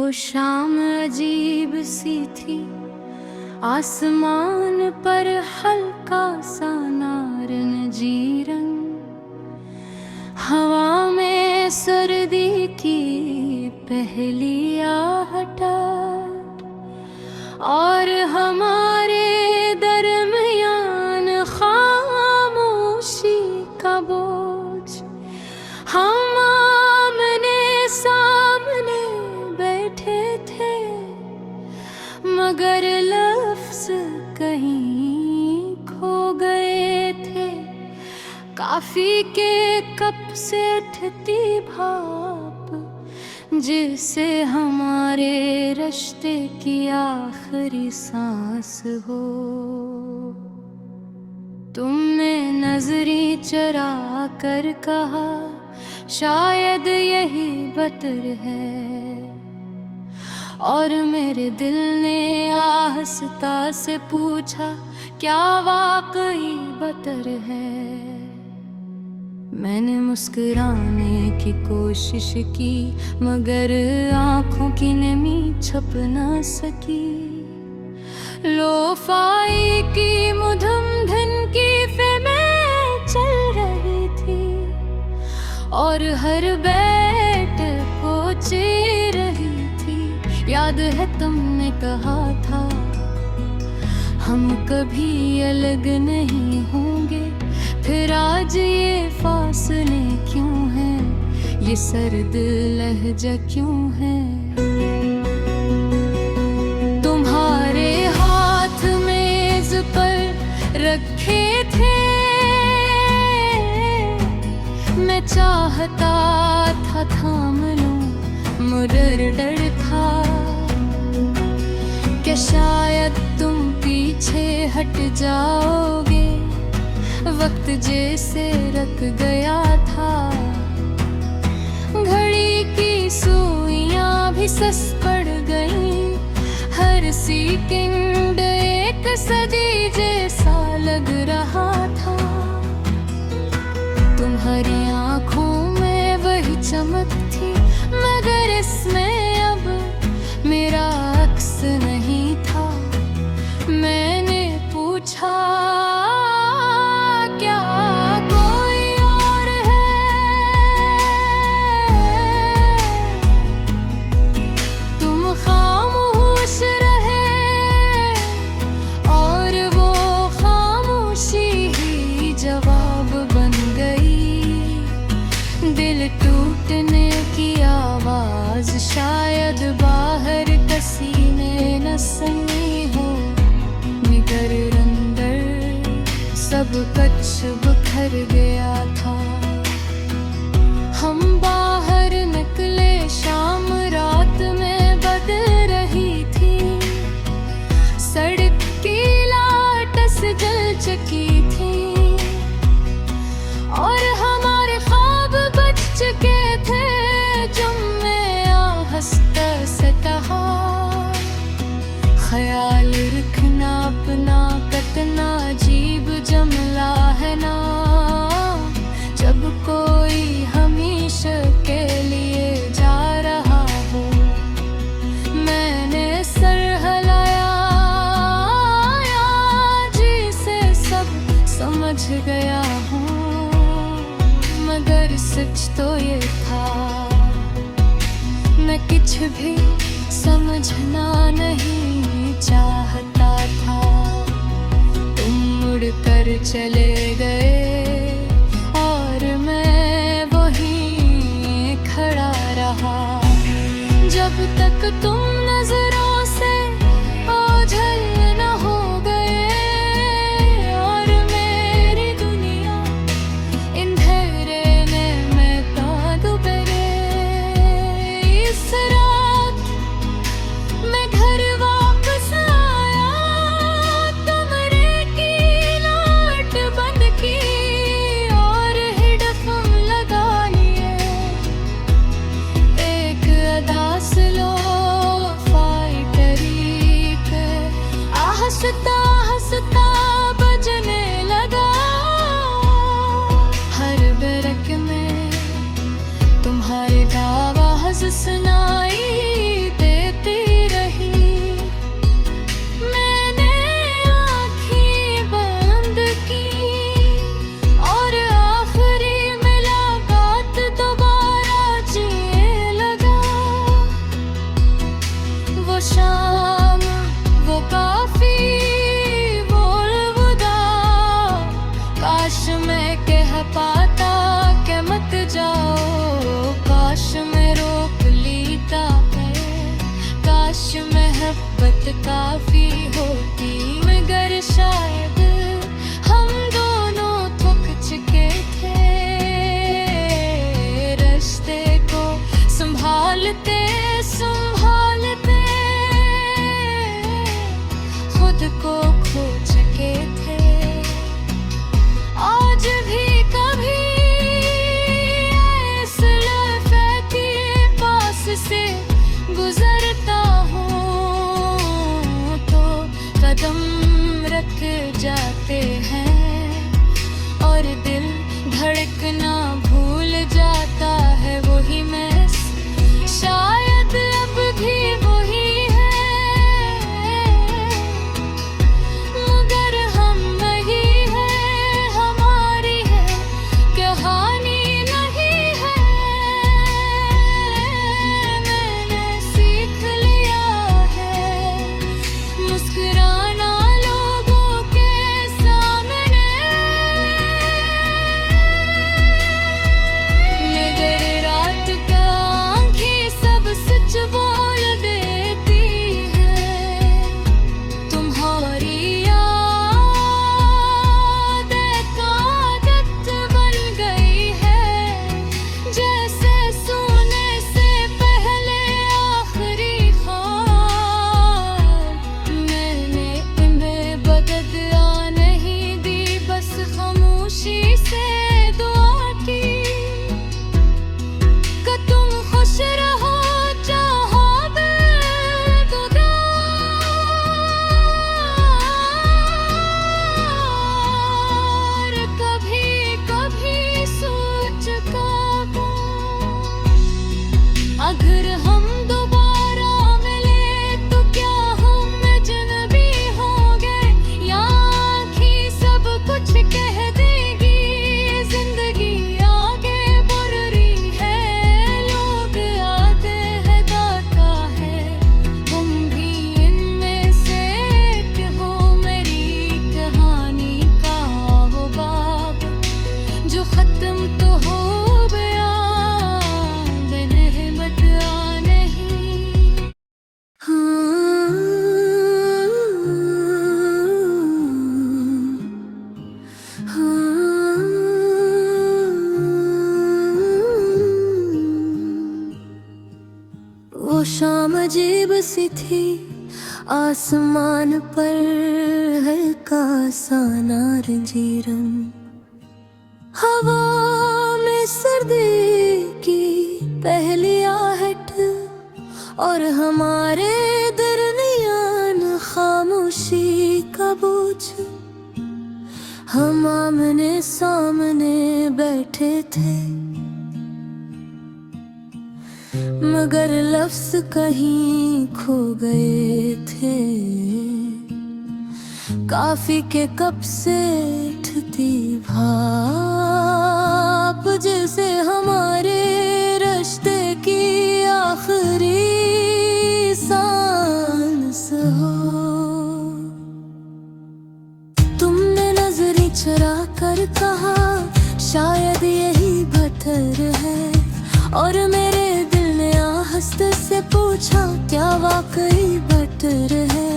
वो शाम अजीब सी थी, आसमान पर हल्का सा नारंगी रंग, हवा में सर्दी की पहली आहट और हमारे दरमियान खामोशी का बोझ। हम आमने सामने बैठे थे, मगर लफ्ज़ कहीं खो गए थे। काफी के कप से उठती भाप, जिससे हमारे रिश्ते की आखिरी सांस हो। तुमने नजरी चरा कर कहा, शायद यही बतर है, और मेरे दिल ने आहिस्ता से पूछा, क्या वाकई बतर है? मैंने मुस्कुराने की कोशिश की, मगर आंखों की नमी छुप न सकी। लोफाई की मधुम धुन की फिल्में चल रही थी, और हर बैठ पोची रही थी। याद है तुमने कहा था, हम कभी अलग नहीं होंगे। फिर आज ये फासले क्यों हैं, ये सर्द लहजा क्यों है? तुम्हारे हाथ मेज पर रखे थे, मैं चाहता था थाम लूं, मगर डर था कि शायद तुम पीछे हट जाओगे। वक्त जैसे रख गया था, घड़ी की सुइयां भी सस पड़ गईं। हर सेकंड एक सदी जैसा लग रहा था। तुम्हारी आंखों में वही चमक थी, मगर इसमें अब मेरा अक्स नहीं था। मैंने पूछा, टूटने की आवाज शायद बाहर किसी ने न सुनी हो, मगर अंदर सब कुछ बिखर गया था। हम बाहर निकले, शाम रात में बदल रही थी। सड़क की लाटस जल चुकी थी, और हमारे ख्वाब बच चुके थे। जुम्मे आहस्ता से कहा, ख्याल रखना अपना, कतना अजीब जमला है ना, जब कोई हमेशा के लिए जा रहा हो। मैंने सर हिलाया, जी से सब समझ गया हूँ, मगर सच तो ये था, मैं कुछ भी समझना नहीं चाहता था। तुम मुड़ कर चले गए, और मैं वहीं खड़ा रहा, जब तक तुम नजरों से ओझल न हो गए। और मेरी दुनिया इन अंधेरे में मैं कहाँ डूबे गए। इस रात मैं घर वापस आया, कमरे की लाइट बंद की और हेडफोन लगा लिए। एक अदा स्लो फाई मोहब्बत काफी होती मगर शायद हम दोनों थक चुके थे रिश्ते को संभालते संभालते खुद को खो चुके थे। आज भी कभी इस लम्हे के पास से गुजरता हूँ तो कदम रख जाते हैं और दिल धड़कना भूल जाता है। वही मैं शायद अब भी वही है मगर हम नहीं है हमारी है कहानी नहीं है। मैंने सीख लिया है मुस्कुराना लोगों के सामने मगर रात का आँखें सब सच बोल देती है। तुम्हारी याद एक आदत बन गई है जैसे सोने से पहले आखिरी ख्वाब। मैंने इन्हें बदला नहीं दी बस खामोशी से दुआ की कि तुम खुश रहो चाहो बेगुदा। और कभी कभी सोच का अगर हम दोबारा मिले तो क्या हम अजनबी होंगे या आँखें सब कुछ कह देगी। जिंदगी आगे बढ़ रही है लोग आते हैं जाता है तुम भी इनमें से एक हो। मेरी कहानी का वो बाब जो खत्म तो हो गया दिन बदला नहीं। वो शाम अजीब सी थी आसमान पर हल्का सा नारंगी रंग। हवा में सर्दी की पहली आहट और हमारे दरमियान खामोशी का बोझ। हम आमने सामने बैठे थे मगर लफ्ज कहीं खो गए थे। काफी के कप से उठती भाप जैसे हमारे रिश्ते की आखिरी सांस हो। तुमने नजरें चुरा कर कहा शायद यही बेहतर है और मेरे दिल ने आहस्ते से पूछा क्या वाकई बेहतर है।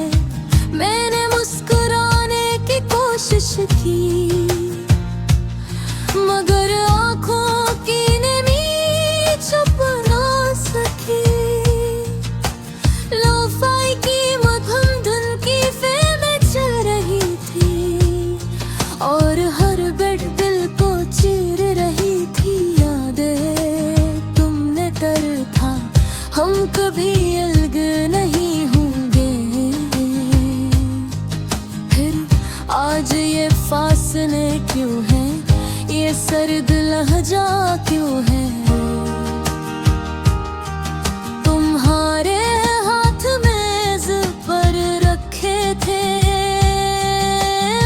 मैंने मुस्कुराने की कोशिश की मगर आँखों की नमी छुप ना सकी। लोफाई की मध्यम धुन की फिल्में चल रही थी और हर बेड दिल को चीर रही थी यादें। तुमने डर था हम कभी अलग नहीं होंगे फिर आज ये फासले क्यों है ये सर्द लहजा क्यों है। तुम्हारे हाथ मेज पर रखे थे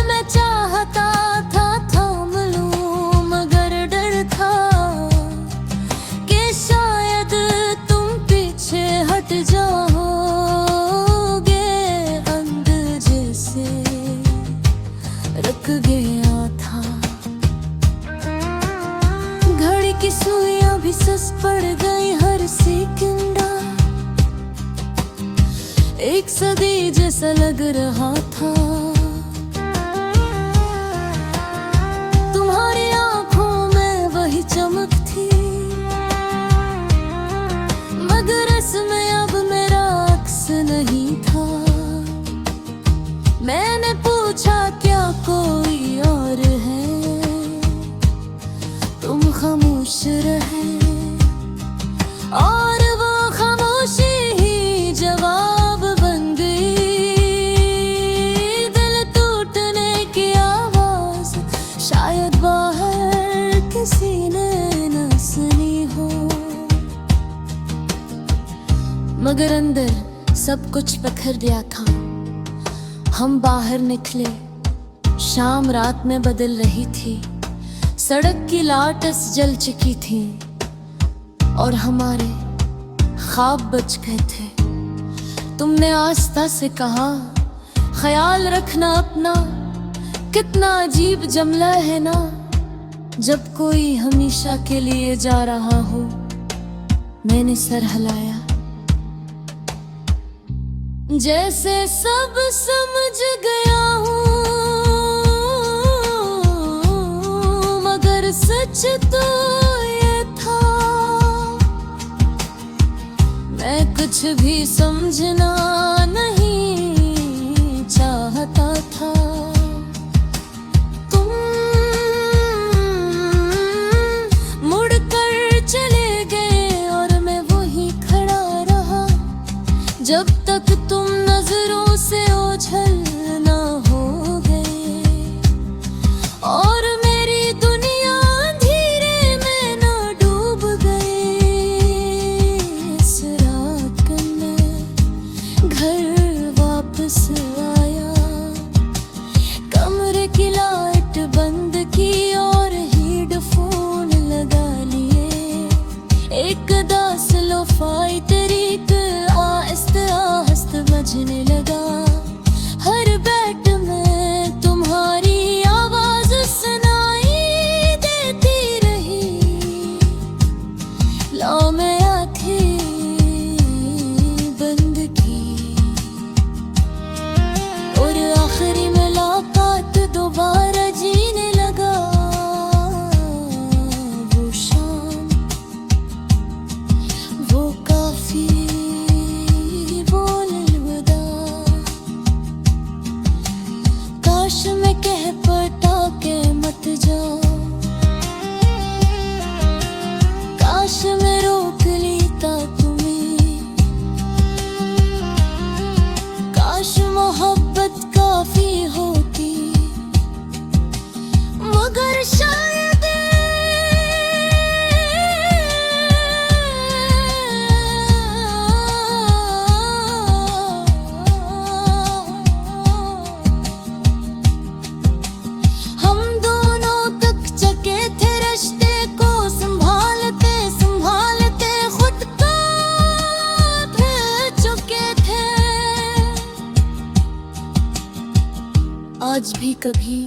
मैं चाहता था थाम लूं मगर डर था कि शायद तुम पीछे हट जाओगे। अंदाजे से रख गया था घड़ी की सुइयां भी सस पड़ गई हर सेकंड। एक सदी जैसा लग रहा था। तुम्हारी आंखों में वही चमक थी, मगर इसमें अब मेरा अक्स नहीं था। मैंने पूछा क्या कोई और है, तुम खामोश रहे और वो खामोशी ही जवाब बन गई। दिल टूटने की आवाज शायद बाहर किसी ने न सुनी हो, मगर अंदर सब कुछ बिखर गया था। हम बाहर निकले, शाम रात में बदल रही थी, सड़क की लाटस जल चुकी थी और हमारे ख्वाब बच गए थे। तुमने आस्था से कहा, ख्याल रखना अपना। कितना अजीब जुमला है ना, जब कोई हमेशा के लिए जा रहा हो। मैंने सर हिलाया, जैसे सब समझ गया हूँ, मगर सच तो ये था। मैं कुछ भी समझना नहीं चाहता था। तुम मुड़कर चले गए और मैं वहीं खड़ा रहा, जब तक तुम नजरों से ओझल ना हो गए और मेरी दुनिया अंधेरे में ना डूब गई। इस रात मैं घर वापस आया, कमरे की लाइट बंद की और हेडफोन लगा लिए। एक दास लोफाई तरीक आहिस्ते आहिस्ते बजने लगा। हर बैठ में तुम्हारी आवाज सुनाई देती रही। लो मैं आंखें बंद की और आखिरी मुलाकात दोबारा जीने लगा। वो शाम, वो काफी काश मैं कह पता के मत जाओ, काश मैं रोक लेता तुम्हें। काश मोहब्बत काफी होती, मगर शायद आज भी कभी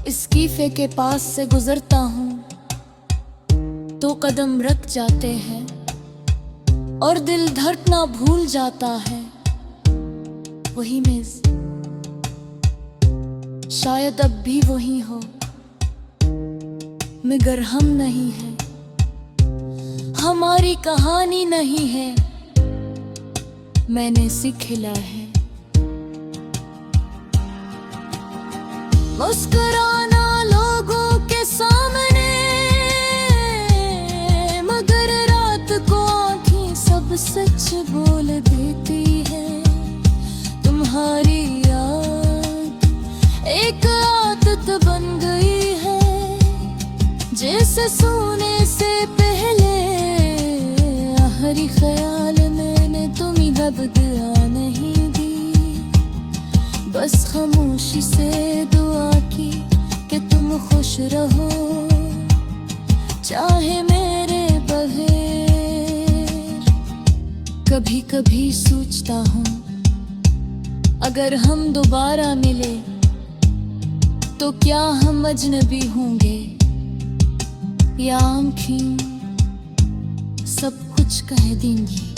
इस कीफे के पास से गुजरता हूँ तो कदम रख जाते हैं और दिल धड़कना भूल जाता है। वही मेज शायद अब भी वही हो, मगर हम नहीं है, हमारी कहानी नहीं है। मैंने सिखला है मुस्कुराना लोगों के सामने, मगर रात को आँखें सब सच बोल देती है। तुम्हारी याद एक आदत बन गई है, जैसे सोने से पहले आखिरी ख्याल मैंने तुम्हें घबरा नहीं दी। बस खामोशी से दुआ की कि तुम खुश रहो, चाहे मेरे बगैर। कभी कभी सोचता हूँ अगर हम दोबारा मिले तो क्या हम अजनबी होंगे, या आँखें सब कुछ कह देंगी।